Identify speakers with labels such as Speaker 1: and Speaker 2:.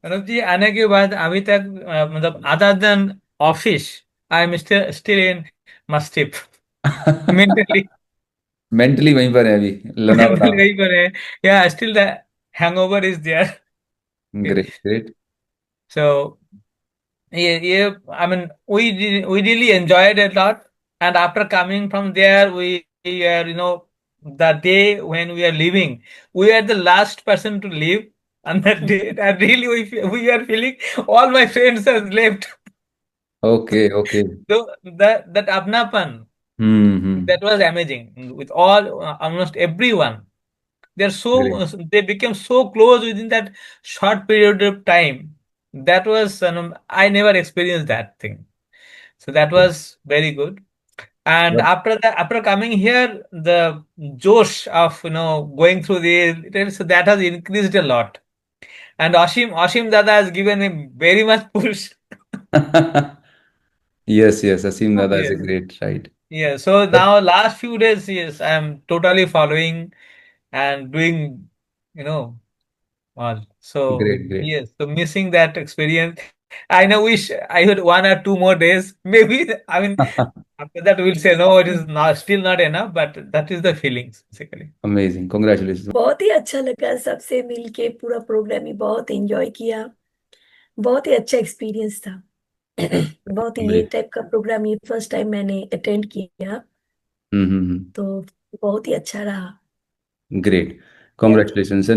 Speaker 1: अनुप जी आने के बाद अभी तक मतलब other than office I am still still in मस्टिप मेंटली।
Speaker 2: मेंटली वहीं पर है अभी, लोनावला।
Speaker 1: मेंटली वही पर है। या still the hangover is there.
Speaker 2: Great great.
Speaker 1: So yeah, I mean, we really enjoyed it a lot. And after coming from there, we are, the day when we are leaving, we are the last person to leave. And that day, and really, we are feeling all my friends have left.
Speaker 2: Okay okay.
Speaker 1: So that apnapan,
Speaker 2: hmm.
Speaker 1: that was amazing with all, almost everyone. They're
Speaker 2: great.
Speaker 1: so, they became so close within that short period of time. That was, I never experienced that thing. So that was very good. And after that, after coming here, the josh of going through the so that has increased a lot. And Ashim Dada has given a very much push.
Speaker 2: Yes yes, Asim dada is
Speaker 1: Yes.
Speaker 2: A great, right.
Speaker 1: Yeah. So now last few days, yes, I'm totally following and doing, you know, all. So
Speaker 2: great great.
Speaker 1: yes, so missing that experience. I know wish I had 1 or 2 more days. Maybe I mean after that we'll say no, it is not still not enough, but that is the feelings basically.
Speaker 2: Amazing, congratulation.
Speaker 3: बहुत ही अच्छा लगा सबसे मिलके, पूरा programme ही बहुत enjoy किया। बहुत ही अच्छा एक्सपीरियंस था। बहुत ही ये
Speaker 2: ग्रेट।
Speaker 3: टाइप का प्रोग्राम ये फर्स्ट टाइम मैंने अटेंड किया,
Speaker 2: हम्म।
Speaker 3: तो बहुत ही अच्छा रहा।
Speaker 2: Great,
Speaker 3: thank you.
Speaker 2: कॉन्ग्रेचुलेशन।